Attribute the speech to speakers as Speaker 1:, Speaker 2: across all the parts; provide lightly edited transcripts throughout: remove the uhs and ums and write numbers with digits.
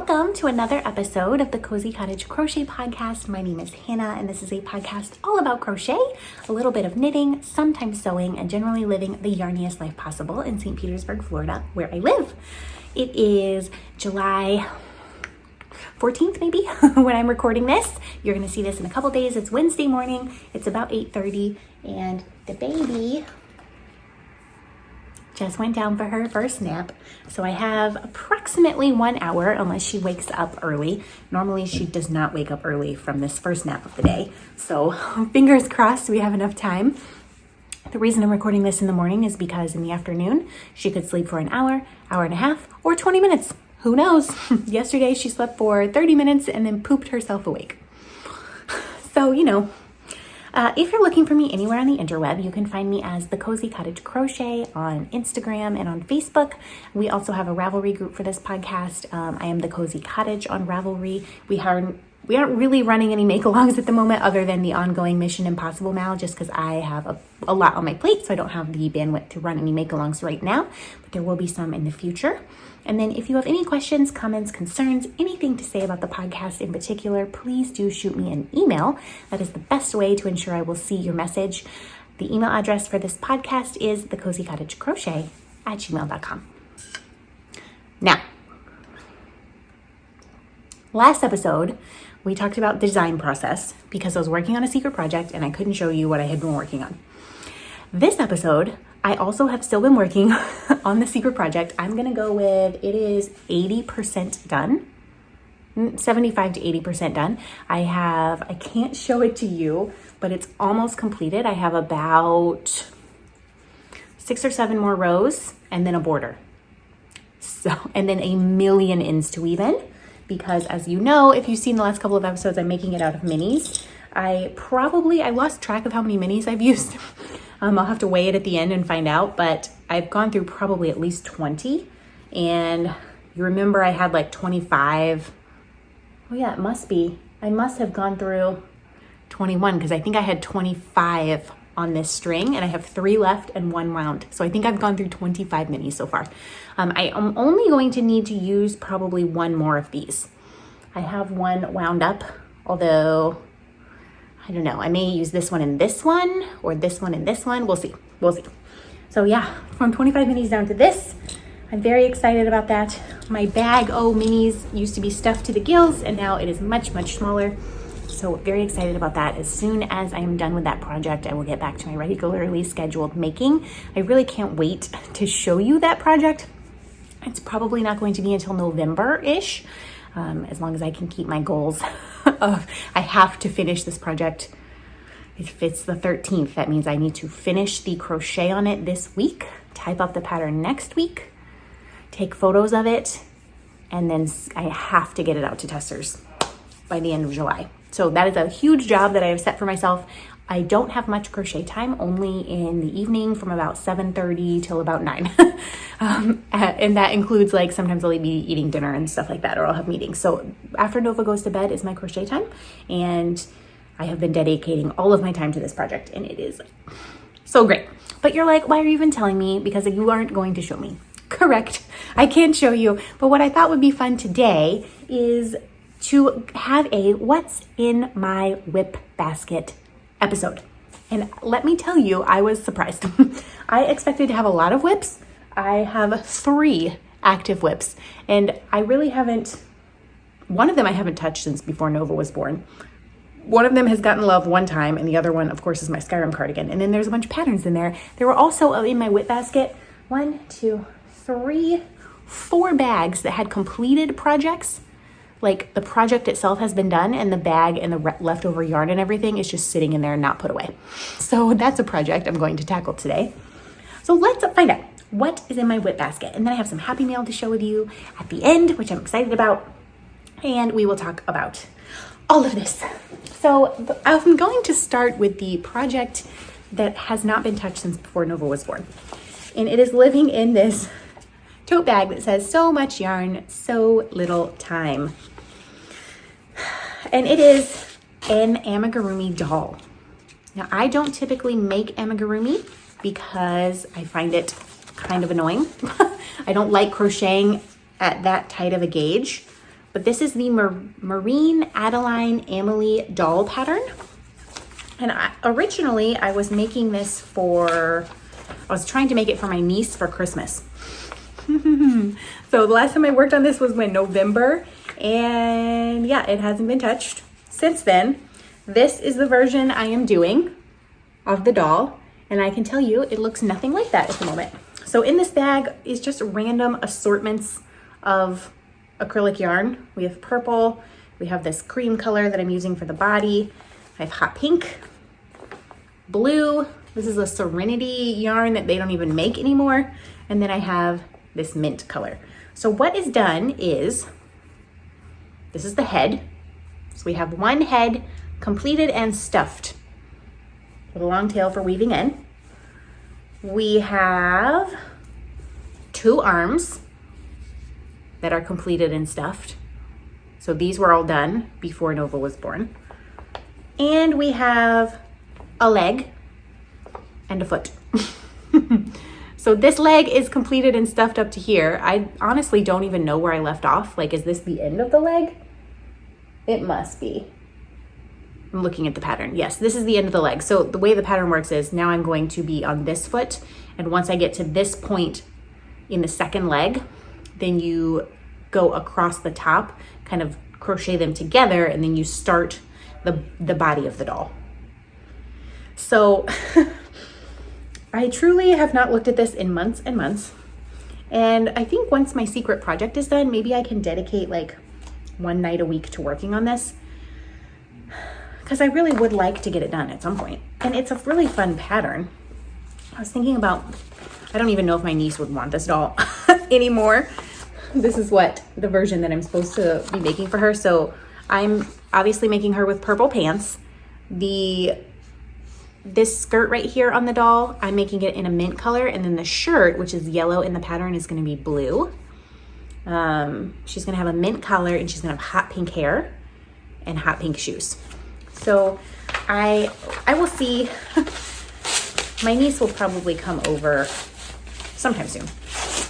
Speaker 1: Welcome to another episode of the Cozy Cottage Crochet Podcast. My name is Hannah, and this is a podcast all about crochet, a little bit of knitting, sometimes sewing, and generally living the yarniest life possible in St. Petersburg, Florida, where I live. It is July 14th, maybe, when I'm recording this. You're going to see this in a couple days. It's Wednesday morning. It's about 8:30, and the baby just went down for her first nap. So I have approximately 1 hour, unless she wakes up early. Normally she does not wake up early from this first nap of the day. So fingers crossed we have enough time. The reason I'm recording this in the morning is because in the afternoon, she could sleep for an hour, hour and a half, or 20 minutes. Who knows? Yesterday she slept for 30 minutes and then pooped herself awake. So, if you're looking for me anywhere on the interweb, you can find me as the Cozy Cottage Crochet on Instagram and on Facebook. We also have a Ravelry group for this podcast. I am the Cozy Cottage on Ravelry. We aren't really running any make-alongs at the moment other than the ongoing Mission Impossible Mal, just because I have a lot on my plate, so I don't have the bandwidth to run any make-alongs right now, but there will be some in the future. And then if you have any questions, comments, concerns, anything to say about the podcast in particular, please do shoot me an email. That is the best way to ensure I will see your message. The email address for this podcast is thecozycottagecrochet@gmail.com. Now, last episode, we talked about design process because I was working on a secret project and I couldn't show you what I had been working on. This episode, I also have still been working on the secret project. I'm going to go with, it is 80% done, 75 to 80% done. I can't show it to you, but it's almost completed. I have about 6 or 7 more rows and then a border. And then a million ends to weave in. Because as you know, if you've seen the last couple of episodes, I'm making it out of minis. I lost track of how many minis I've used. I'll have to weigh it at the end and find out, but I've gone through probably at least 20. And you remember I had like 25. Oh yeah, it must be. I must have gone through 21 because I think I had 25 on this string and I have 3 left and 1 wound. So I think I've gone through 25 minis so far. I am only going to need to use probably 1 more of these. I have 1 wound up, although I don't know. I may use this one and this one, or this one and this one. We'll see. So yeah, from 25 minis down to this. I'm very excited about that. My bag, minis used to be stuffed to the gills, and now it is much, much smaller. So very excited about that. As soon as I am done with that project, I will get back to my regularly scheduled making. I really can't wait to show you that project. It's probably not going to be until November-ish, as long as I can keep my goals of I have to finish this project. If it's the 13th, that means I need to finish the crochet on it this week, type up the pattern next week, take photos of it, and then I have to get it out to testers by the end of July. So that is a huge job that I have set for myself. I don't have much crochet time, only in the evening from about 7:30 till about 9. And that includes like sometimes I'll be eating dinner and stuff like that, or I'll have meetings. So after Nova goes to bed is my crochet time. And I have been dedicating all of my time to this project and it is so great. But you're like, why are you even telling me? Because you aren't going to show me. Correct. I can't show you. But what I thought would be fun today is to have a what's in my WIP basket episode. And let me tell you, I was surprised. I expected to have a lot of WIPs. I have 3 active WIPs and I really haven't, one of them I haven't touched since before Nova was born. One of them has gotten love one time and the other one, of course, is my Skyrim cardigan. And then there's a bunch of patterns in there. There were also in my WIP basket, 1, 2, 3, 4 bags that had completed projects. Like the project itself has been done and the bag and the leftover yarn and everything is just sitting in there and not put away. So that's a project I'm going to tackle today. So let's find out what is in my WIP basket. And then I have some happy mail to share with you at the end, which I'm excited about. And we will talk about all of this. So I'm going to start with the project that has not been touched since before Nova was born. And it is living in this tote bag that says so much yarn, so little time. And it is an amigurumi doll. Now I don't typically make amigurumi because I find it kind of annoying. I don't like crocheting at that tight of a gauge. but this is the Marine Adeline Amelie doll pattern. And originally I was making this I was trying to make it for my niece for Christmas. So the last time I worked on this was November, and yeah, it hasn't been touched since then. This is the version I am doing of the doll, and I can tell you it looks nothing like that at the moment. So in this bag is just random assortments of acrylic yarn. We have purple, we have this cream color that I'm using for the body, I have hot pink, blue, this is a Serenity yarn that they don't even make anymore, and then I have this mint color. So what is done is, this is the head. So we have one head completed and stuffed with a long tail for weaving in. We have 2 arms that are completed and stuffed. So these were all done before Nova was born. And we have a leg and a foot. So this leg is completed and stuffed up to here. I honestly don't even know where I left off. Like, is this the end of the leg? It must be. I'm looking at the pattern. Yes, this is the end of the leg. So the way the pattern works is now I'm going to be on this foot. And once I get to this point in the second leg, then you go across the top, kind of crochet them together, and then you start the body of the doll. So I truly have not looked at this in months and months. And I think once my secret project is done, maybe I can dedicate like one night a week to working on this, because I really would like to get it done at some point. And it's a really fun pattern. I was thinking about, I don't even know if my niece would want this doll anymore. This is the version that I'm supposed to be making for her. So I'm obviously making her with purple pants. This skirt right here on the doll, I'm making it in a mint color, and then the shirt, which is yellow in the pattern, is going to be blue. She's going to have a mint collar, and she's going to have hot pink hair and hot pink shoes. So I will see. My niece will probably come over sometime soon,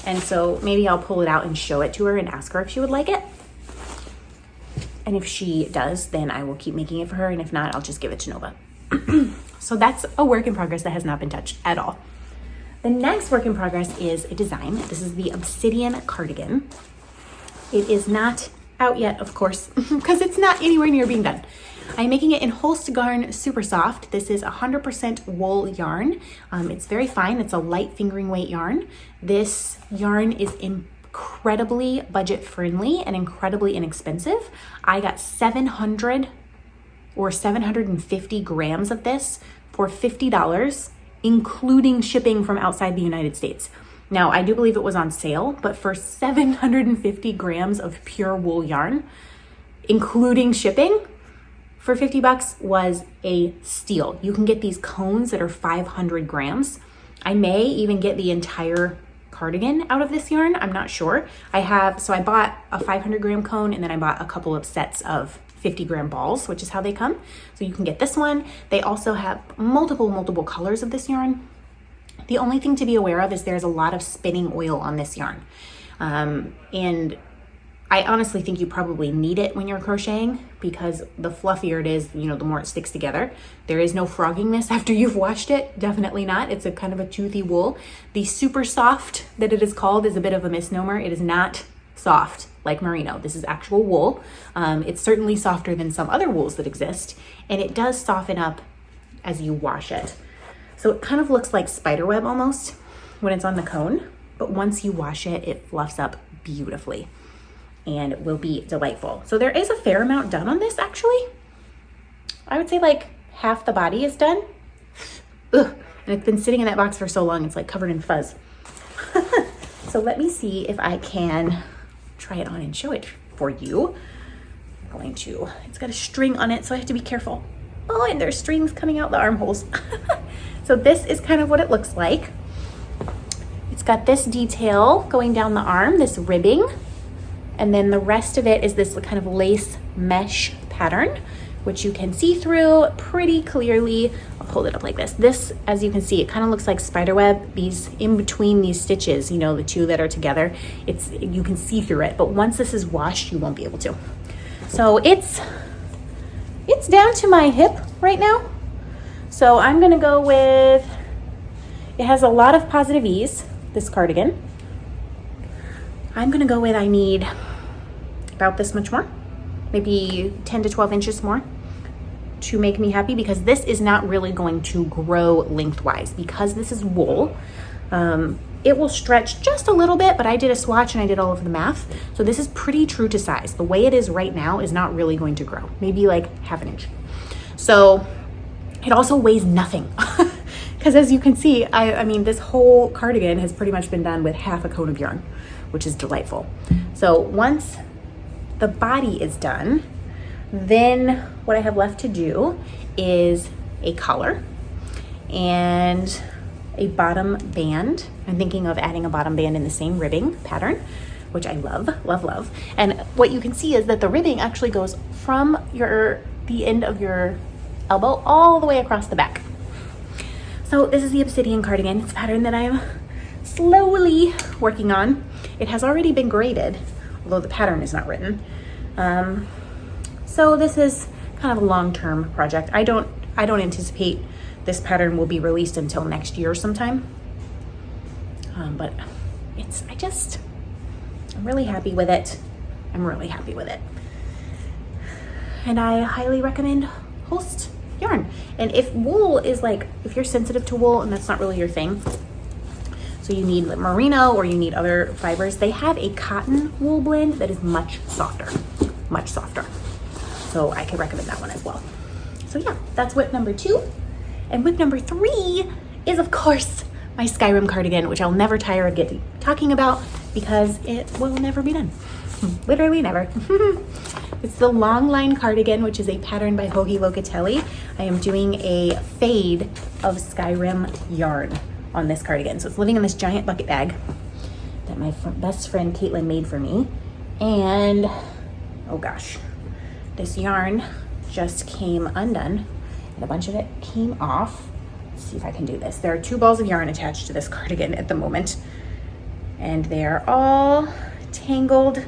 Speaker 1: and so maybe I'll pull it out and show it to her and ask her if she would like it. And if she does, then I will keep making it for her, and if not, I'll just give it to Nova. So that's a work in progress that has not been touched at all. The next work in progress is a design. This is the Obsidian Cardigan. It is not out yet, of course, because it's not anywhere near being done. I'm making it in Holst Garn Super Soft. This is 100% wool yarn. It's very fine. It's a light fingering weight yarn. This yarn is incredibly budget friendly and incredibly inexpensive. I got 700 or 750 grams of this for $50, including shipping from outside the United States. Now, I do believe it was on sale, but for 750 grams of pure wool yarn, including shipping, for $50 was a steal. You can get these cones that are 500 grams. I may even get the entire cardigan out of this yarn. I'm not sure. So I bought a 500 gram cone, and then I bought a couple of sets of 50 gram balls, which is how they come. So you can get this one. They also have multiple colors of this yarn. The only thing to be aware of is there's a lot of spinning oil on this yarn. And I honestly think you probably need it when you're crocheting, because the fluffier it is, the more it sticks together. There is no froggingness after you've washed it. Definitely not. It's a kind of a toothy wool. The super soft that it is called is a bit of a misnomer. It is not soft like merino. This is actual wool. It's certainly softer than some other wools that exist, and it does soften up as you wash it. So it kind of looks like spiderweb almost when it's on the cone, but once you wash it, it fluffs up beautifully and will be delightful. So there is a fair amount done on this, actually. I would say like half the body is done. Ugh. And it's been sitting in that box for so long, it's like covered in fuzz. So let me see if I can try it on and show it for you. It's got a string on it, so I have to be careful. Oh, and there's strings coming out the armholes. So this is kind of what it looks like. It's got this detail going down the arm, this ribbing, and then the rest of it is this kind of lace mesh pattern which you can see through pretty clearly. I'll hold it up like this. This, as you can see, it kind of looks like spider web. These in between these stitches, you know, the two that are together, you can see through it, but once this is washed, you won't be able to. So it's down to my hip right now. So I'm gonna go with, it has a lot of positive ease, this cardigan. I'm gonna go with, I need about this much more, maybe 10 to 12 inches more to make me happy, because this is not really going to grow lengthwise because this is wool. It will stretch just a little bit, but I did a swatch and I did all of the math. So this is pretty true to size. The way it is right now is not really going to grow, maybe like half an inch. So it also weighs nothing. Because as you can see, I mean, this whole cardigan has pretty much been done with half a cone of yarn, which is delightful. So once the body is done, then what I have left to do is a collar and a bottom band. I'm thinking of adding a bottom band in the same ribbing pattern, which I love, love, love. And what you can see is that the ribbing actually goes from the end of your elbow all the way across the back. So this is the obsidian cardigan. It's a pattern that I'm slowly working on. It has already been graded, although the pattern is not written. So this is kind of a long-term project. I don't anticipate this pattern will be released until next year sometime. But I'm really happy with it. I'm really happy with it. And I highly recommend Holst yarn. And if wool is like, if you're sensitive to wool and that's not really your thing, so you need merino or you need other fibers, they have a cotton wool blend that is much softer, much softer. So I could recommend that one as well. So yeah, that's WIP number 2. And WIP number 3 is, of course, my Skyrim cardigan, which I'll never tire of talking about because it will never be done. Literally never. It's the long line cardigan, which is a pattern by Hoagie Locatelli. I am doing a fade of Skyrim yarn on this cardigan. So it's living in this giant bucket bag that my best friend Caitlin made for me. And oh gosh, this yarn just came undone and a bunch of it came off. Let's see if I can do this. There are 2 balls of yarn attached to this cardigan at the moment, and they're all tangled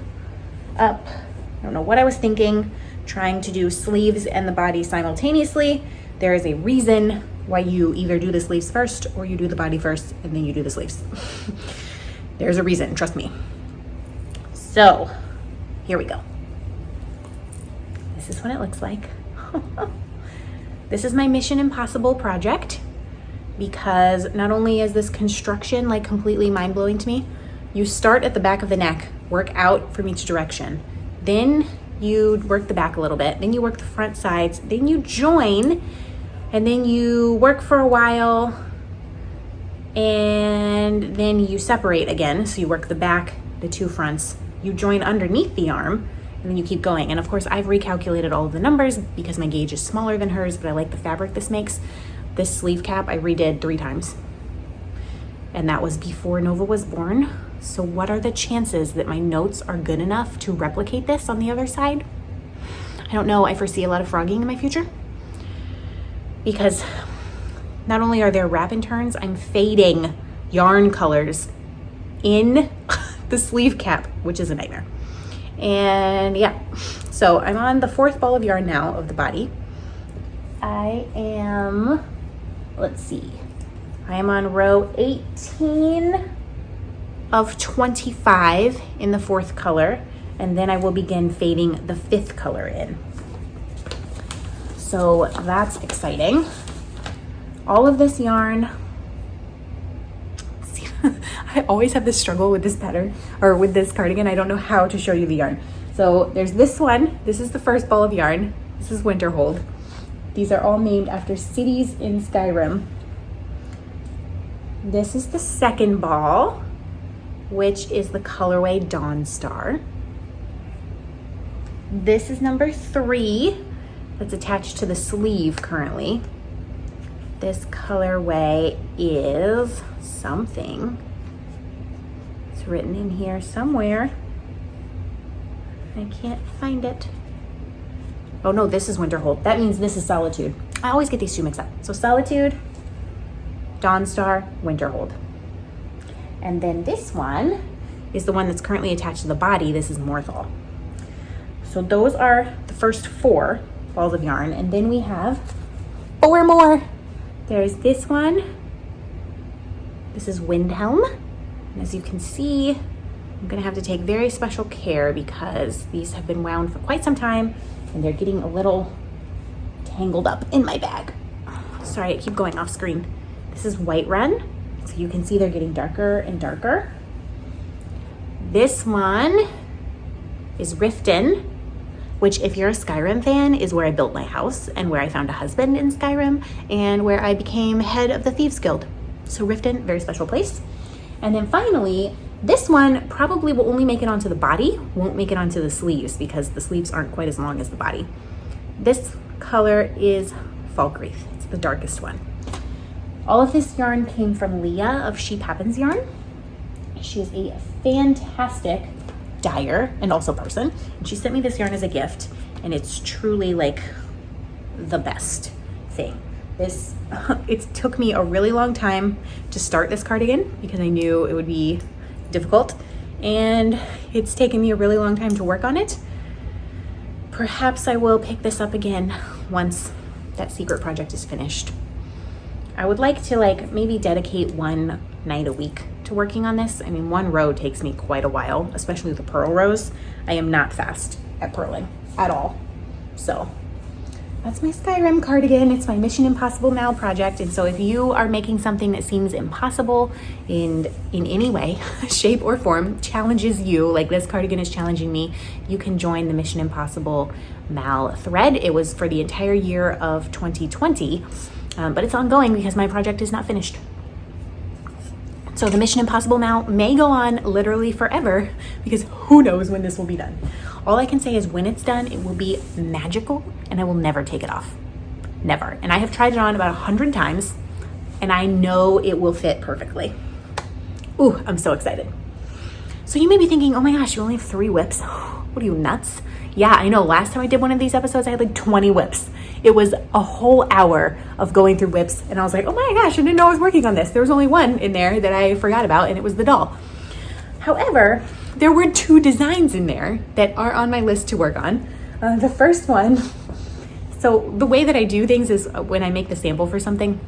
Speaker 1: up. I don't know what I was thinking, trying to do sleeves and the body simultaneously. There is a reason why you either do the sleeves first or you do the body first and then you do the sleeves. There's a reason, trust me. So here we go. This is what it looks like. This is my Mission Impossible project, because not only is this construction like completely mind-blowing to me, you start at the back of the neck, work out from each direction. Then you work the back a little bit, then you work the front sides, then you join, and then you work for a while, and then you separate again. So you work the back, the 2 fronts, you join underneath the arm, and then you keep going. And of course, I've recalculated all of the numbers because my gauge is smaller than hers, but I like the fabric this makes. This sleeve cap I redid 3 times. And that was before Nova was born. So what are the chances that my notes are good enough to replicate this on the other side? I don't know. I foresee a lot of frogging in my future, because not only are there wrap and turns, I'm fading yarn colors in the sleeve cap, which is a nightmare. And yeah, so I'm on the 4th ball of yarn now of the body. I am, let's see, I am on row 18 of 25 in the 4th color, and then I will begin fading the 5th color in. So that's exciting. All of this yarn, see, I always have this struggle with this pattern, or with this cardigan. I don't know how to show you the yarn. So there's this one. This is the 1st ball of yarn. This is Winterhold. These are all named after cities in Skyrim. This is the 2nd ball, which is the colorway Dawn Star. This is number 3 that's attached to the sleeve currently. This colorway is something. It's written in here somewhere. I can't find it. Oh no, this is Winterhold. That means this is Solitude. I always get these two mixed up. So Solitude, Dawnstar, Winterhold. And then this one is the one that's currently attached to the body. This is Morthal. So those are the first 4 balls of yarn. And then we have 4 more. There's this one. This is Windhelm. And as you can see, I'm gonna have to take very special care because these have been wound for quite some time and they're getting a little tangled up in my bag. Sorry, I keep going off screen. This is Whiterun. So you can see they're getting darker and darker. This one is Riften, which if you're a Skyrim fan is where I built my house and where I found a husband in Skyrim and where I became head of the Thieves Guild. So Riften, very special place. And then finally, this one probably will only make it onto the body, won't make it onto the sleeves because the sleeves aren't quite as long as the body. This color is Falkreath. It's the darkest one. All of this yarn came from Leah of Sheep Happens Yarn. She is a fantastic dyer and also person. And she sent me this yarn as a gift and it's truly like the best thing. It took me a really long time to start this cardigan because I knew it would be difficult and it's taken me a really long time to work on it. Perhaps I will pick this up again once that secret project is finished. I would like to maybe dedicate one night a week to working on this. I mean, one row takes me quite a while, especially the purl rows. I am not fast at purling at all. So that's my Skyrim cardigan. It's my Mission Impossible Mal project. And so if you are making something that seems impossible in any way, shape or form, challenges you, like this cardigan is challenging me, you can join the Mission Impossible Mal thread. It was for the entire year of 2020, but it's ongoing because my project is not finished. So the Mission Impossible Mal may go on literally forever because who knows when this will be done. All I can say is when it's done, it will be magical and I will never take it off. Never. And I have tried it on about 100 times and I know it will fit perfectly. Ooh, I'm so excited. So you may be thinking, oh my gosh, you only have 3 WIPs. What are you, nuts? Yeah, I know. Last time I did one of these episodes, I had like 20 WIPs. It was a whole hour of going through WIPs and I was like, oh my gosh, I didn't know I was working on this. There was only one in there that I forgot about and it was the doll. However, there were 2 designs in there that are on my list to work on. The first one, so the way that I do things is when I make the sample for something,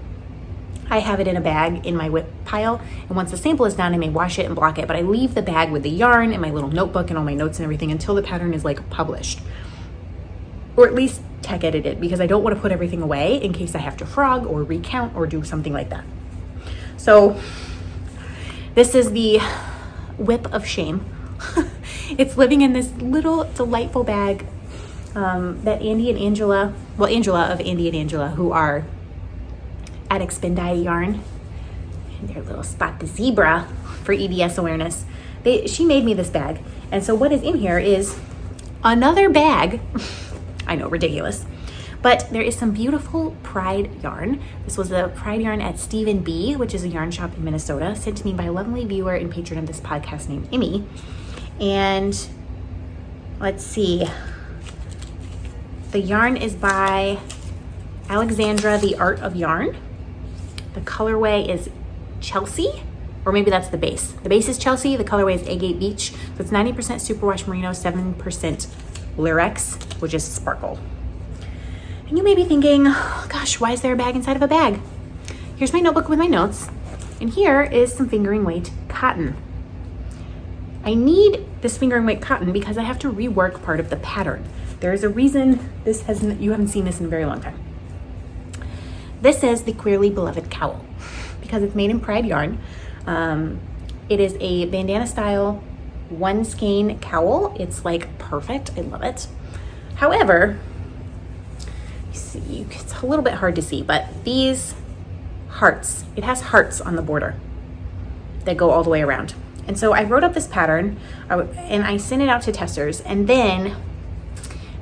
Speaker 1: I have it in a bag in my WIP pile. And once the sample is done, I may wash it and block it, but I leave the bag with the yarn and my little notebook and all my notes and everything until the pattern is like published. Or at least tech edited because I don't want to put everything away in case I have to frog or recount or do something like that. So this is the WIP of shame. It's living in this little delightful bag that Andy and Angela, well, Angela of Andy and Angela, who are at Expendai Yarn, and their little Spot the Zebra for EDS awareness. She made me this bag. And so what is in here is another bag. I know, ridiculous. But there is some beautiful Pride yarn. This was a Pride yarn at Stephen B, which is a yarn shop in Minnesota, sent to me by a lovely viewer and patron of this podcast named Emmy. And let's see. The yarn is by Alexandra, The Art of Yarn. The colorway is Chelsea, or maybe that's the base. The base is Chelsea, the colorway is Agate Beach. So it's 90% superwash merino, 7% Lyrex, which is sparkle. And you may be thinking, oh, gosh, why is there a bag inside of a bag? Here's my notebook with my notes. And here is some fingering weight cotton. I need this fingering weight cotton because I have to rework part of the pattern. There is a reason you haven't seen this in a very long time. This is the Queerly Beloved cowl because it's made in Pride yarn. It is a bandana style one skein cowl. It's like perfect. I love it. However, you see, it's a little bit hard to see, but these hearts, it has hearts on the border that go all the way around. And so I wrote up this pattern and I sent it out to testers, and then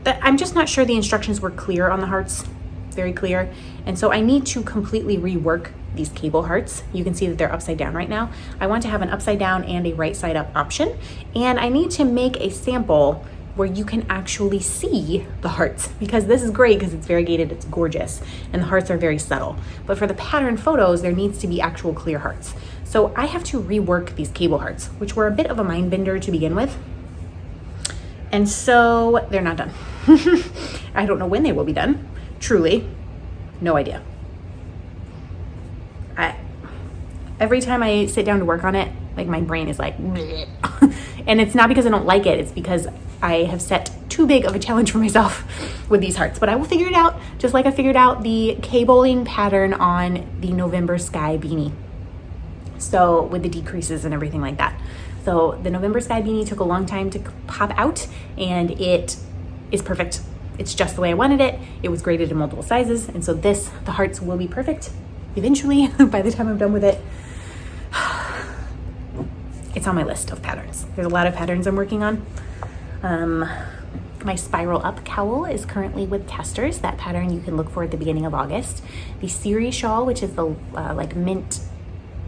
Speaker 1: I'm just not sure the instructions were clear on the hearts, very clear. And so I need to completely rework these cable hearts. You can see that they're upside down right now. I want to have an upside down and a right side up option. And I need to make a sample where you can actually see the hearts, because this is great because it's variegated, it's gorgeous, and the hearts are very subtle. But for the pattern photos, there needs to be actual clear hearts. So I have to rework these cable hearts, which were a bit of a mind bender to begin with. And so they're not done. I don't know when they will be done. Truly, no idea. Every time I sit down to work on it, like my brain is like, and it's not because I don't like it, it's because I have set too big of a challenge for myself with these hearts. But I will figure it out, just like I figured out the cabling pattern on the November Sky beanie. So with the decreases and everything like that. So the November Sky beanie took a long time to pop out, and it is perfect. It's just the way I wanted it. It was graded in multiple sizes. And so the hearts will be perfect eventually by the time I'm done with it. It's on my list of patterns. There's a lot of patterns I'm working on. My spiral up cowl is currently with testers. That pattern you can look for at the beginning of August. The Siri shawl, which is the like mint,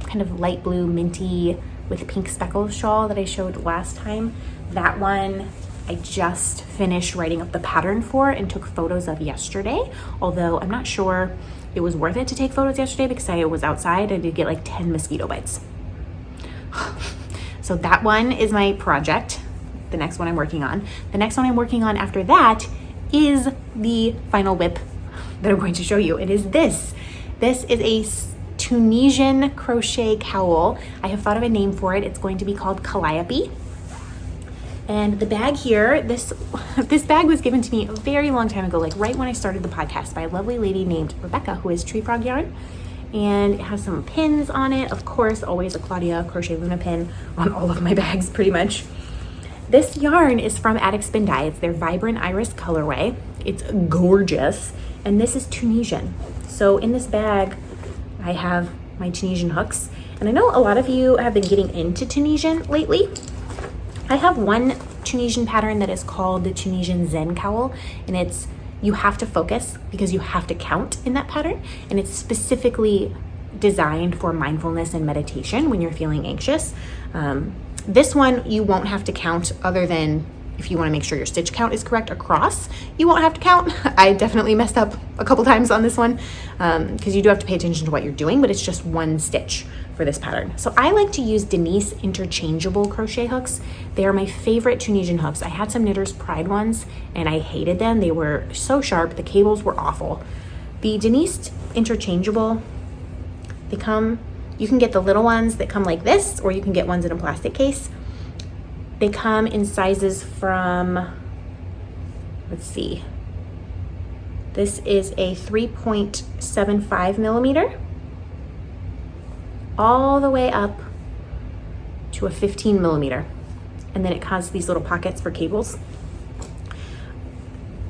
Speaker 1: kind of light blue minty with pink speckles shawl that I showed last time. That one I just finished writing up the pattern for and took photos of yesterday. Although I'm not sure it was worth it to take photos yesterday because I was outside. I did get like 10 mosquito bites. So that one is my project, the next one I'm working on. The next one I'm working on after that is the final WIP that I'm going to show you. It is this. This is a Tunisian crochet cowl. I have thought of a name for it. It's going to be called Calliope. And the bag here, this bag was given to me a very long time ago, like right when I started the podcast, by a lovely lady named Rebecca, who is Tree Frog Yarn. And it has some pins on it. Of course, always a Claudia Crochet Luna pin on all of my bags, pretty much. This yarn is from Attic Spin Dye. It's their Vibrant Iris colorway. It's gorgeous. And this is Tunisian. So in this bag, I have my Tunisian hooks. And I know a lot of you have been getting into Tunisian lately. I have one Tunisian pattern that is called the Tunisian Zen cowl, and you have to focus because you have to count in that pattern, and it's specifically designed for mindfulness and meditation when you're feeling anxious. This one you won't have to count, other than if you want to make sure your stitch count is correct across, you won't have to count. I definitely messed up a couple times on this one because you do have to pay attention to what you're doing, but it's just one stitch for this pattern. So I like to use Denise interchangeable crochet hooks. They are my favorite Tunisian hooks. I had some Knitter's Pride ones and I hated them. They were so sharp. The cables were awful. The Denise interchangeable, you can get the little ones that come like this, or you can get ones in a plastic case. They come in sizes from, let's see, this is a 3.75 millimeter all the way up to a 15 millimeter. And then it has these little pockets for cables.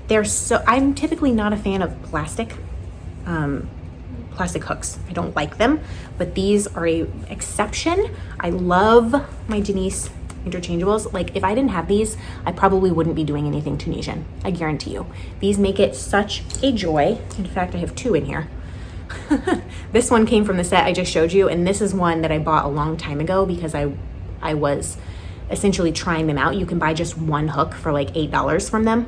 Speaker 1: I'm typically not a fan of plastic hooks. I don't like them, but these are an exception. I love my Denise interchangeables. Like if I didn't have these, I probably wouldn't be doing anything Tunisian. I guarantee you. These make it such a joy. In fact, I have two in here. This one came from the set I just showed you, and this is one that I bought a long time ago because I was essentially trying them out. You can buy just one hook for like $8 from them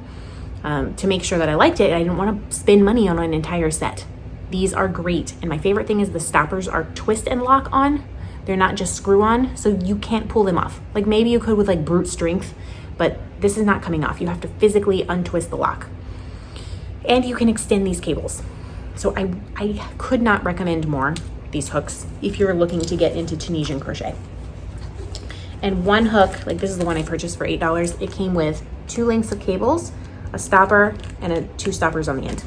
Speaker 1: to make sure that I liked it. I didn't want to spend money on an entire set. These are great, and my favorite thing is the stoppers are twist and lock on. They're not just screw on, so you can't pull them off. Like maybe you could with like brute strength, but this is not coming off. You have to physically untwist the lock. And you can extend these cables. So I could not recommend more these hooks if you're looking to get into Tunisian crochet. And one hook, like this is the one I purchased for $8. It came with 2 lengths of cables, a stopper, and 2 stoppers on the end.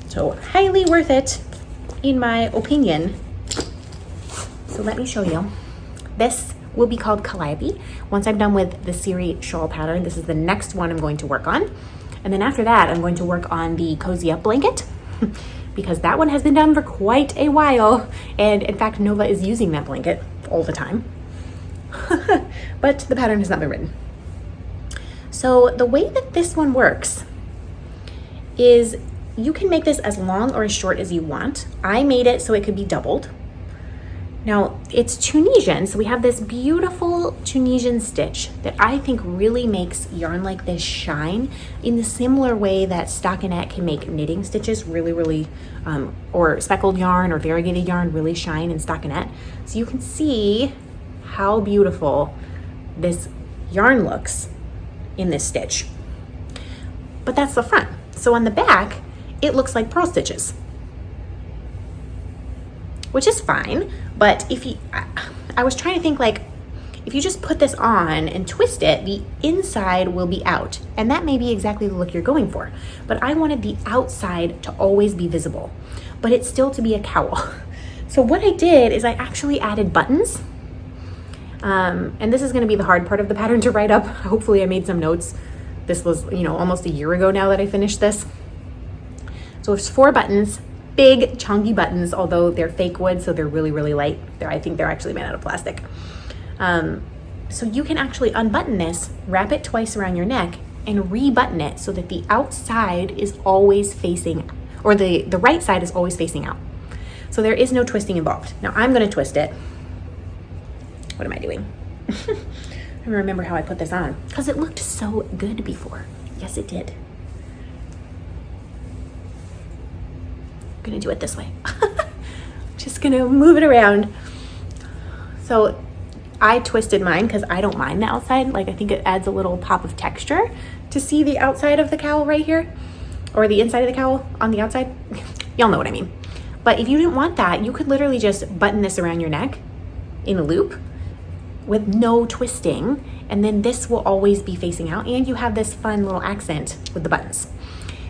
Speaker 1: So highly worth it, in my opinion. So let me show you. This will be called Calliope. Once I'm done with the Siri shawl pattern, this is the next one I'm going to work on. And then after that, I'm going to work on the Cozy Up blanket because that one has been done for quite a while. And in fact, Nova is using that blanket all the time. But the pattern has not been written. So the way that this one works is you can make this as long or as short as you want. I made it so it could be doubled. Now it's Tunisian, so we have this beautiful Tunisian stitch that I think really makes yarn like this shine in the similar way that stockinette can make knitting stitches really, or speckled yarn or variegated yarn really shine in stockinette. So you can see how beautiful this yarn looks in this stitch. But that's the front. So on the back, it looks like purl stitches, which is fine. But if you, I was trying to think, like, if you just put this on and twist it, the inside will be out. And that may be exactly the look you're going for. But I wanted the outside to always be visible, but it's still to be a cowl. So what I did is I actually added buttons. And this is gonna be the hard part of the pattern to write up. Hopefully I made some notes. This was, almost a year ago now that I finished this. So it's 4 buttons. Big chunky buttons, although they're fake wood, so they're really light. I think they're actually made out of plastic. So you can actually unbutton this, wrap it twice around your neck, and rebutton it so that the outside is always facing, or the right side is always facing out. So there is no twisting involved. Now I'm gonna twist it. What am I doing? I don't remember how I put this on because it looked so good before. Yes, it did. I'm gonna do it this way. Just gonna move it around. So I twisted mine because I don't mind the outside. Like, I think it adds a little pop of texture to see the outside of the cowl right here, or the inside of the cowl on the outside. Y'all know what I mean. But if you didn't want that, you could literally just button this around your neck in a loop with no twisting, and then this will always be facing out, and you have this fun little accent with the buttons.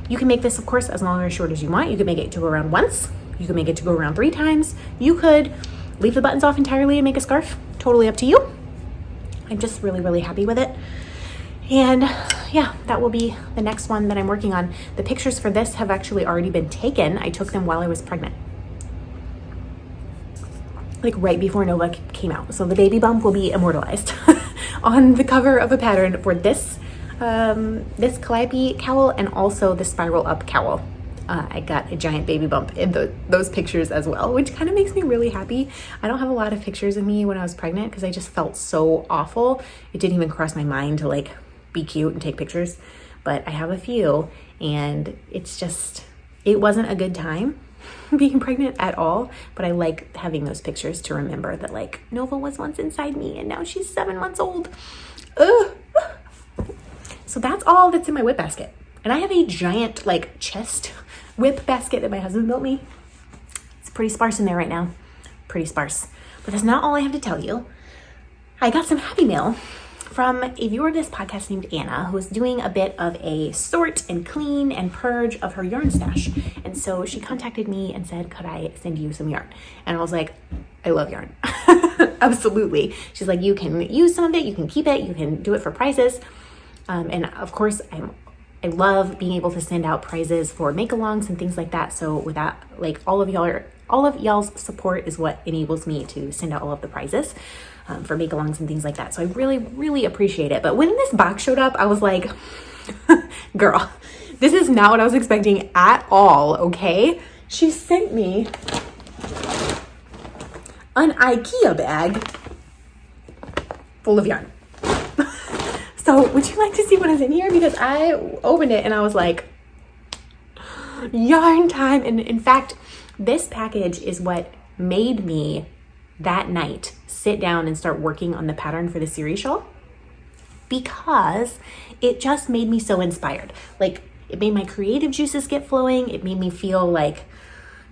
Speaker 1: You can make this, of course, as long or as short as you want. You can make it to go around once. You can make it to go around 3 times. You could leave the buttons off entirely and make a scarf. Totally up to you. I'm just really happy with it. And yeah, that will be the next one that I'm working on. The pictures for this have actually already been taken. I took them while I was pregnant, like right before Nova came out. So the baby bump will be immortalized on the cover of a pattern for this this calliope cowl and also the spiral up cowl. I got a giant baby bump in those pictures as well, which kind of makes me really happy. I don't have a lot of pictures of me when I was pregnant because I just felt so awful. It didn't even cross my mind to like be cute and take pictures, but I have a few, and it's just, it wasn't a good time being pregnant at all, but I like having those pictures to remember that like Nova was once inside me and now she's 7 months old. Ugh. So that's all that's in my WIP basket. And I have a giant like chest WIP basket that my husband built me. It's pretty sparse in there right now. Pretty sparse. But that's not all I have to tell you. I got some happy mail from a viewer of this podcast named Anna, who was doing a bit of a sort and clean and purge of her yarn stash. And so she contacted me and said, could I send you some yarn? And I was like, I love yarn. Absolutely. She's like, you can use some of it, you can keep it, you can do it for prizes. And of course, I love being able to send out prizes for make-alongs and things like that. So with that, like all of y'all's support is what enables me to send out all of the prizes for make-alongs and things like that. So I really appreciate it. But when this box showed up, I was like, girl, this is not what I was expecting at all, okay? She sent me an IKEA bag full of yarn. So would you like to see what is in here? Because I opened it and I was like, yarn time. And in fact, this package is what made me that night sit down and start working on the pattern for the series shawl, because it just made me so inspired. Like, it made my creative juices get flowing. It made me feel like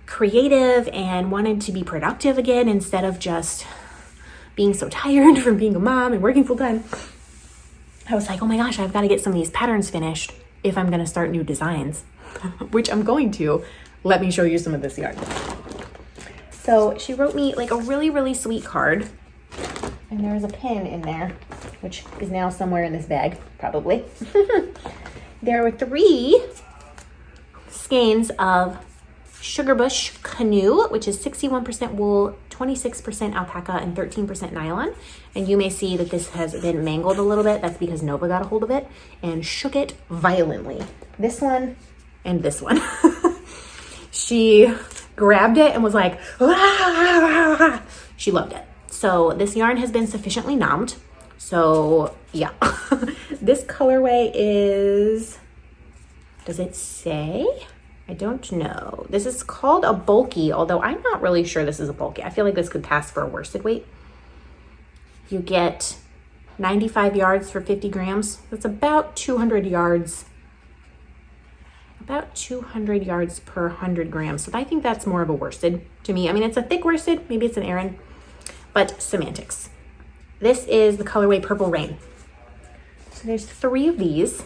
Speaker 1: creative and wanted to be productive again instead of just being so tired from being a mom and working full time. I was like, oh my gosh, I've got to get some of these patterns finished if I'm going to start new designs, which I'm going to. Let me show you some of this yarn. So she wrote me like a really sweet card, and there's a pin in there, which is now somewhere in this bag, probably. There were 3 skeins of Sugar Bush Canoe, which is 61% wool, 26% alpaca, and 13% nylon. And you may see that this has been mangled a little bit. That's because Nova got a hold of it and shook it violently. This one and this one. She grabbed it and was like, ah, she loved it. So this yarn has been sufficiently nommed. So yeah, this colorway is, does it say? I don't know. This is called a bulky, although I'm not really sure this is a bulky. I feel like this could pass for a worsted weight. You get 95 yards for 50 grams. That's about 200 yards. About 200 yards per 100 grams. So I think that's more of a worsted to me. I mean, it's a thick worsted. Maybe it's an Aran, but semantics. This is the colorway Purple Rain. So there's 3 of these.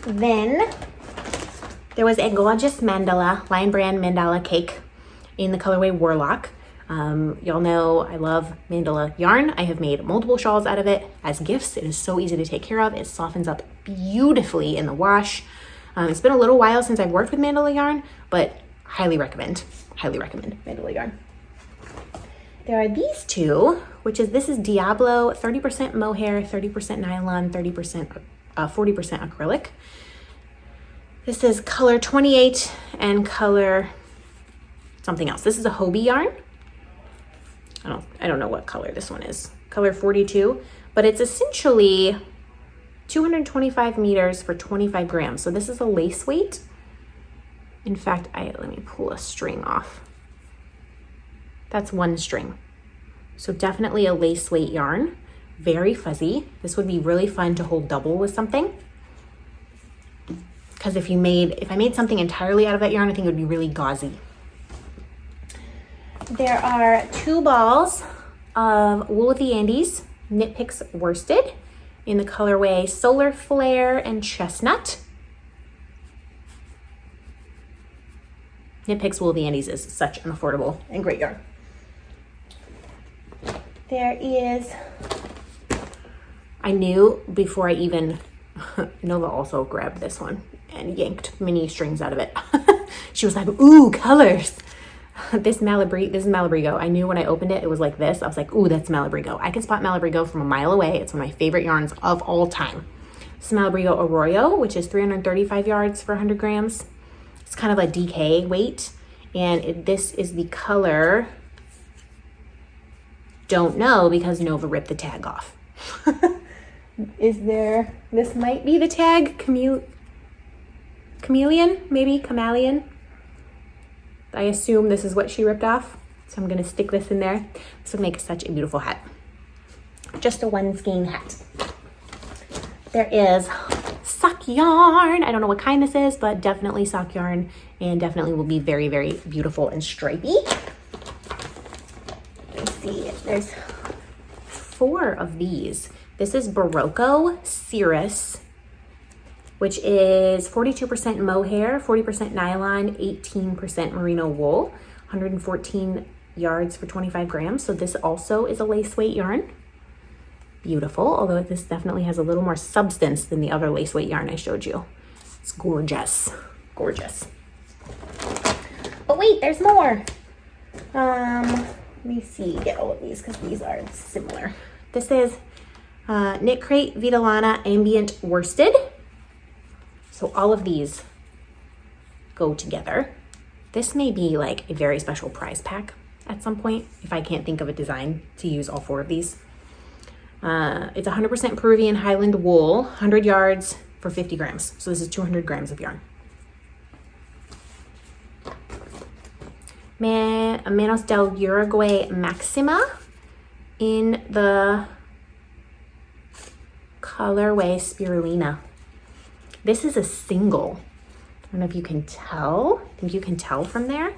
Speaker 1: Then there was a gorgeous mandala, Lion Brand mandala cake in the colorway Warlock. Y'all know I love mandala yarn. I have made multiple shawls out of it as gifts. It is so easy to take care of. It softens up beautifully in the wash. It's been a little while since I've worked with mandala yarn, but highly recommend mandala yarn. There are these 2, this is Diablo, 30% mohair, 30% nylon, 40% acrylic. This is color 28 and color something else. This is a Hobie yarn. I don't know what color this one is. Color 42, but it's essentially 225 meters for 25 grams. So this is a lace weight. In fact, let me pull a string off. That's 1 string. So definitely a lace weight yarn, very fuzzy. This would be really fun to hold double with something. Because if I made something entirely out of that yarn, I think it would be really gauzy. There are 2 balls of Wool of the Andes Knit Picks worsted in the colorway Solar Flare and Chestnut. Knit Picks Wool of the Andes is such an affordable and great yarn. There is, I knew before I even, Nova also grabbed this one and yanked mini strings out of it. She was like, ooh, colors. This is Malabrigo. I knew when I opened it, it was like this. I was like, ooh, that's Malabrigo. I can spot Malabrigo from a mile away. It's one of my favorite yarns of all time. This is Malabrigo Arroyo, which is 335 yards for 100 grams. It's kind of a DK weight. And this is the color, don't know because Nova ripped the tag off. This might be the tag, chameleon, maybe, chameleon. I assume this is what she ripped off. So I'm gonna stick this in there. This would make such a beautiful hat. Just a 1 skein hat. There is sock yarn. I don't know what kind this is, but definitely sock yarn and definitely will be very, very beautiful and stripy. Let's see, there's 4 of these. This is Barocco Cirrus, which is 42% mohair, 40% nylon, 18% merino wool, 114 yards for 25 grams. So this also is a lace weight yarn. Beautiful, although this definitely has a little more substance than the other lace weight yarn I showed you. It's gorgeous, gorgeous. But wait, there's more. Let me see, get all of these because these are similar. This is Knit Crate Vitalana Ambient Worsted. So all of these go together. This may be like a very special prize pack at some point if I can't think of a design to use all 4 of these. It's 100% Peruvian Highland wool, 100 yards for 50 grams. So this is 200 grams of yarn. Manos del Uruguay Maxima in the colorway Spirulina. This is a single. I don't know if you can tell. I think you can tell from there.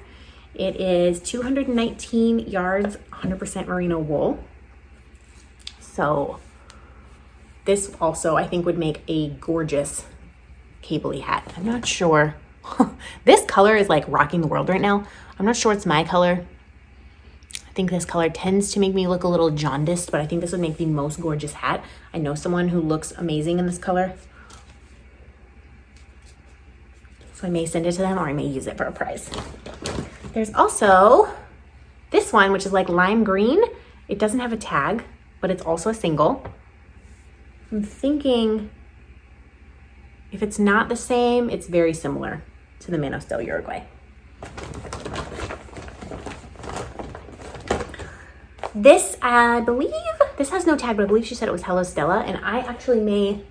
Speaker 1: It is 219 yards, 100% merino wool. So this also, I think, would make a gorgeous cable-y hat. I'm not sure. This color is like rocking the world right now. I'm not sure it's my color. I think this color tends to make me look a little jaundiced, but I think this would make the most gorgeous hat. I know someone who looks amazing in this color. So I may send it to them or I may use it for a prize. There's also this one, which is like lime green. It doesn't have a tag, but it's also a single. I'm thinking if it's not the same, it's very similar to the Manos del Uruguay. This, I believe, this has no tag, but I believe she said it was Hello Stella. And I actually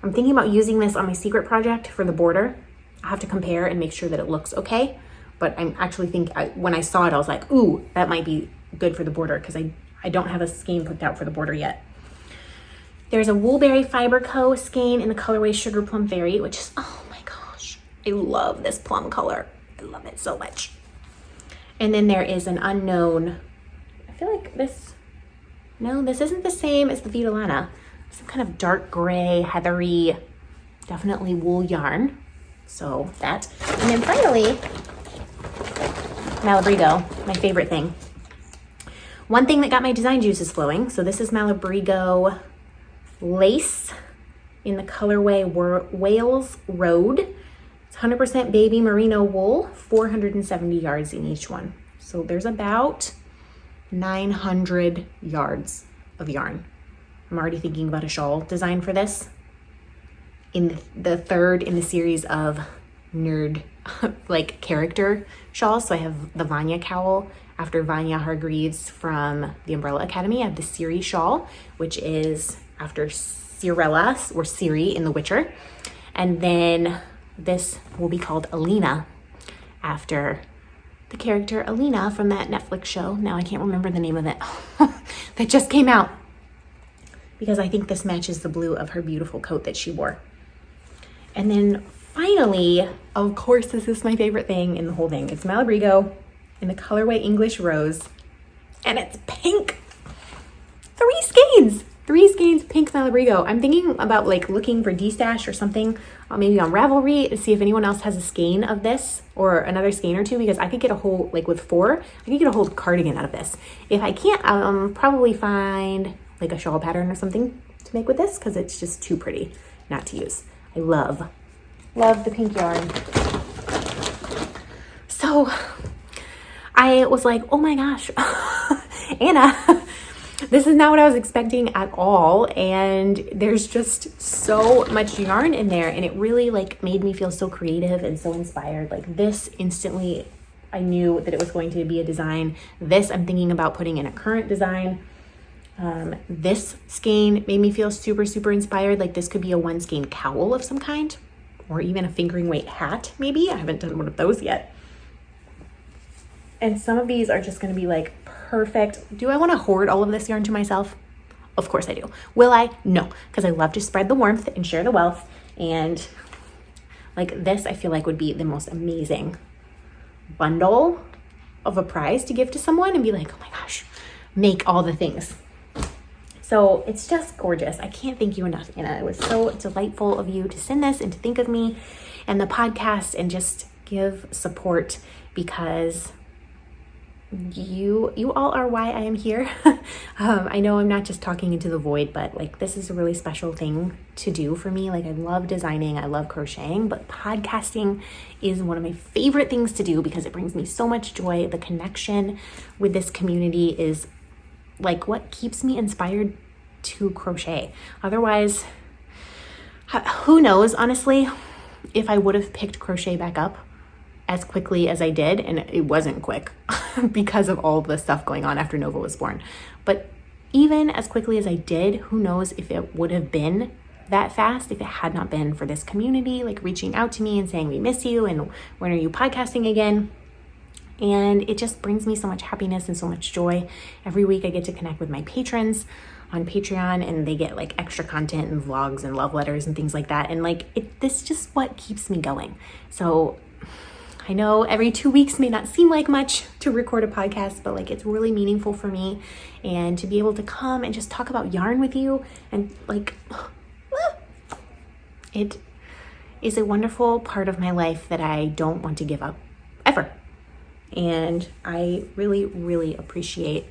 Speaker 1: I'm thinking about using this on my secret project for the border. I have to compare and make sure that it looks okay. But I'm actually when I saw it, I was like, ooh, that might be good for the border because I don't have a skein picked out for the border yet. There's a Woolberry Fiber Co. skein in the colorway Sugar Plum Fairy, which is, oh my gosh, I love this plum color. I love it so much. And then there is an unknown, I feel like this isn't the same as the Vitalana. Some kind of dark gray, heathery, definitely wool yarn. So that. And then finally, Malabrigo, my favorite thing. One thing that got my design juices flowing. So this is Malabrigo lace in the colorway Wales Road. It's 100% baby merino wool, 470 yards in each one. So there's about 900 yards of yarn. I'm already thinking about a shawl design for this. In the third in the series of nerd like character shawls. So I have the Vanya cowl after Vanya Hargreaves from the Umbrella Academy. I have the Ciri shawl, which is after Cirilla or Ciri in The Witcher. And then this will be called Alina after the character Alina from that Netflix show. Now I can't remember the name of it. That just came out. Because I think this matches the blue of her beautiful coat that she wore. And then finally, of course, this is my favorite thing in the whole thing. It's Malabrigo in the colorway English Rose. And it's pink. 3 skeins. 3 skeins pink Malabrigo. I'm thinking about like looking for D-Stash or something, maybe on Ravelry, to see if anyone else has a skein of this or another skein or two, because I could get a whole, like with 4, I could get a whole cardigan out of this. If I can't, I'll probably find like a shawl pattern or something to make with this because it's just too pretty not to use. I love the pink yarn. So I was like, oh my gosh, Anna, this is not what I was expecting at all. And there's just so much yarn in there. And it really like made me feel so creative and so inspired. Like this instantly, I knew that it was going to be a design. This I'm thinking about putting in a current design. This skein made me feel super, super inspired. Like this could be a 1 skein cowl of some kind, or even a fingering weight hat, maybe. I haven't done one of those yet. And some of these are just going to be like perfect. Do I want to hoard all of this yarn to myself? Of course I do. Will I? No, because I love to spread the warmth and share the wealth. And like this, I feel like would be the most amazing bundle of a prize to give to someone and be like, oh my gosh, make all the things. So it's just gorgeous. I can't thank you enough, Anna. It was so delightful of you to send this and to think of me and the podcast and just give support, because you all are why I am here. I know I'm not just talking into the void, but like this is a really special thing to do for me. Like I love designing, I love crocheting, but podcasting is one of my favorite things to do because it brings me so much joy. The connection with this community is like what keeps me inspired to crochet. Otherwise, who knows, honestly, if I would have picked crochet back up as quickly as I did, and it wasn't quick because of all the stuff going on after Nova was born. But even as quickly as I did, who knows if it would have been that fast if it had not been for this community, like reaching out to me and saying, we miss you, and when are you podcasting again? And it just brings me so much happiness and so much joy. Every week I get to connect with my patrons on Patreon, and they get like extra content and vlogs and love letters and things like that. And like this is just what keeps me going. So I know every 2 weeks may not seem like much to record a podcast, but like it's really meaningful for me. And to be able to come and just talk about yarn with you, and like it is a wonderful part of my life that I don't want to give up ever. And I really, really appreciate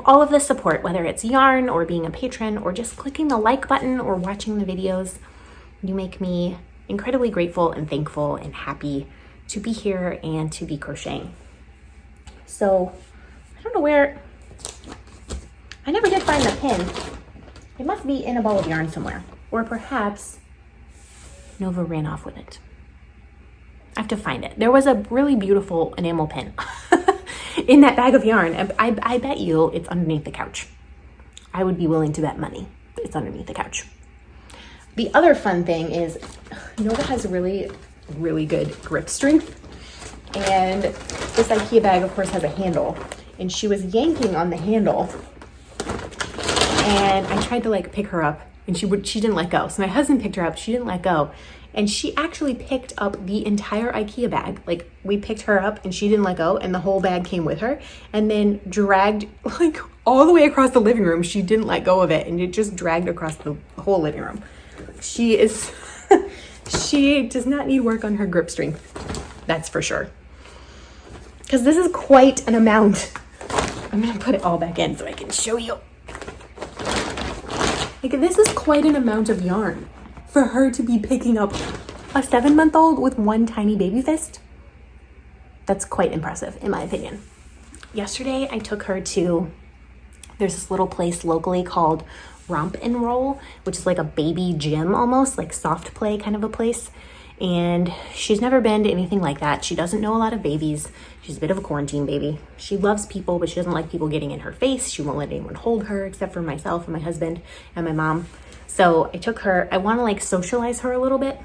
Speaker 1: all of the support, whether it's yarn or being a patron or just clicking the like button or watching the videos. You make me incredibly grateful and thankful and happy to be here and to be crocheting. So I don't know where, I never did find the pin. It must be in a ball of yarn somewhere, or perhaps Nova ran off with it. I have to find it. There was a really beautiful enamel pin in that bag of yarn. I bet you it's underneath the couch. I would be willing to bet money it's underneath the couch. The other fun thing is, Nova has really, really good grip strength. And this IKEA bag, of course, has a handle. And she was yanking on the handle. And I tried to like pick her up and she didn't let go. So my husband picked her up, she didn't let go. And she actually picked up the entire IKEA bag. Like, we picked her up and she didn't let go, and the whole bag came with her, and then dragged like all the way across the living room. She didn't let go of it, and it just dragged across the whole living room. She does not need work on her grip strength. That's for sure. Because this is quite an amount. I'm gonna put it all back in so I can show you. Like, this is quite an amount of yarn for her to be picking up a 7-month-old with one tiny baby fist. That's quite impressive, in my opinion. Yesterday, I took her to, there's this little place locally called Romp and Roll, which is like a baby gym almost, like soft play kind of a place. And she's never been to anything like that. She doesn't know a lot of babies. She's a bit of a quarantine baby. She loves people, but she doesn't like people getting in her face. She won't let anyone hold her except for myself and my husband and my mom. So I took her, I want to like socialize her a little bit.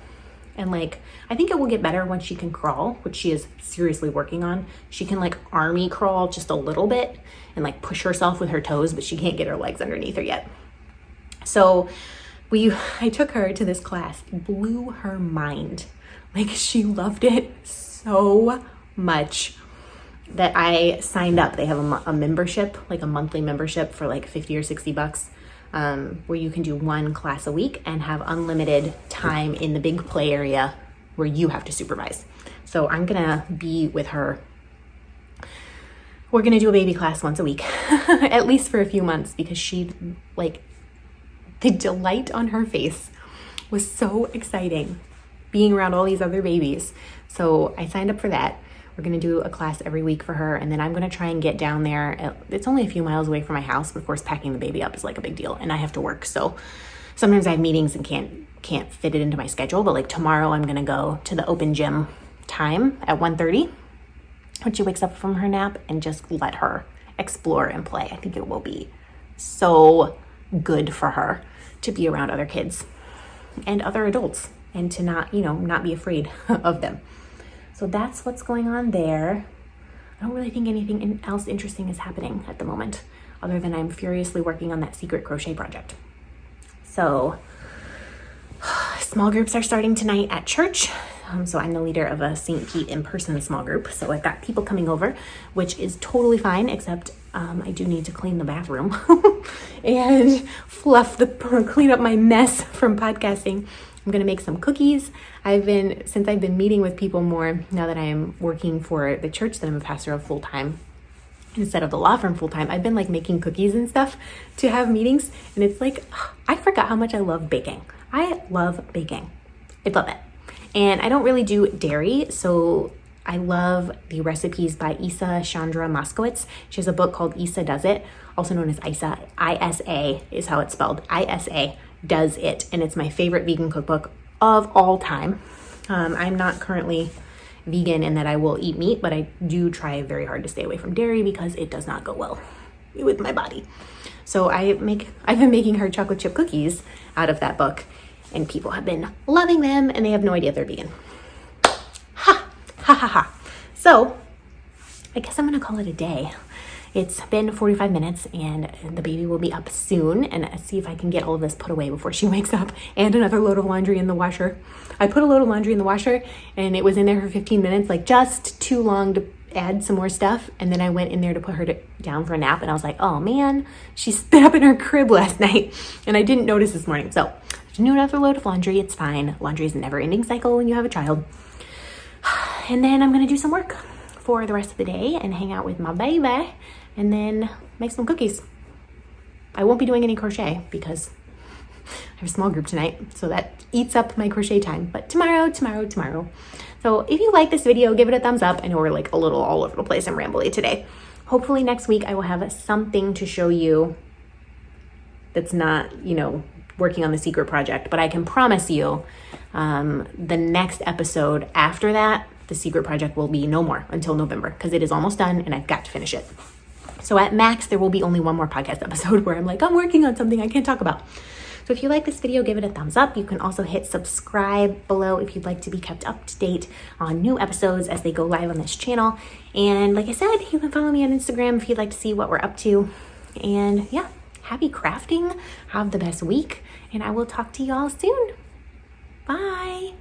Speaker 1: And like, I think it will get better once she can crawl, which she is seriously working on. She can like army crawl just a little bit and like push herself with her toes, but she can't get her legs underneath her yet. So I took her to this class. It blew her mind. Like, she loved it so much that I signed up. They have a membership, like a monthly membership for like $50 or $60, where you can do one class a week and have unlimited time in the big play area where you have to supervise. So I'm gonna be with her. We're gonna do a baby class once a week, at least for a few months, because she, like, the delight on her face was so exciting being around all these other babies. So I signed up for that. We're gonna do a class every week for her, and then I'm gonna try and get down there. It's only a few miles away from my house, but of course packing the baby up is like a big deal, and I have to work. So sometimes I have meetings and can't fit it into my schedule, but like tomorrow I'm gonna go to the open gym time at 1:30 when she wakes up from her nap, and just let her explore and play. I think it will be so good for her to be around other kids and other adults, and to not be afraid of them. So that's what's going on there. I don't really think anything else interesting is happening at the moment, other than I'm furiously working on that secret crochet project. So small groups are starting tonight at church. So I'm the leader of a St. Pete in-person small group. So I've got people coming over, which is totally fine, except I do need to clean the bathroom and clean up my mess from podcasting. I'm gonna make some cookies. Since I've been meeting with people more, now that I am working for the church that I'm a pastor of full-time, instead of the law firm full-time, I've been like making cookies and stuff to have meetings. And it's like, I forgot how much I love baking. I love baking. I love it. And I don't really do dairy, so I love the recipes by Isa Chandra Moskowitz. She has a book called Isa Does It, also known as Isa. ISA is how it's spelled. ISA Does It. And it's my favorite vegan cookbook of all time. I'm not currently vegan in that I will eat meat, but I do try very hard to stay away from dairy because it does not go well with my body. So I've been making her chocolate chip cookies out of that book, and people have been loving them, and they have no idea they're vegan. Ha, ha, ha, ha. So I guess I'm gonna call it a day. It's been 45 minutes, and the baby will be up soon, and see if I can get all of this put away before she wakes up, and another load of laundry in the washer. I put a load of laundry in the washer, and it was in there for 15 minutes, like just too long to add some more stuff. And then I went in there to put her down for a nap, and I was like, oh man, she spit up in her crib last night, and I didn't notice this morning. So another load of laundry. It's fine. Laundry is a never-ending cycle when you have a child. And then I'm gonna do some work for the rest of the day and hang out with my baby, and then make some cookies. I won't be doing any crochet because I have a small group tonight, so that eats up my crochet time. But tomorrow. So if you like this video, give it a thumbs up. I know we're like a little all over the place and rambly today. Hopefully next week I will have something to show you that's not, working on the secret project, but I can promise you the next episode after that, the secret project will be no more until November because it is almost done and I've got to finish it. So at max, there will be only one more podcast episode where I'm like, I'm working on something I can't talk about. So if you like this video, give it a thumbs up. You can also hit subscribe below if you'd like to be kept up to date on new episodes as they go live on this channel. And like I said, you can follow me on Instagram if you'd like to see what we're up to. And yeah, happy crafting. Have the best week. And I will talk to y'all soon. Bye.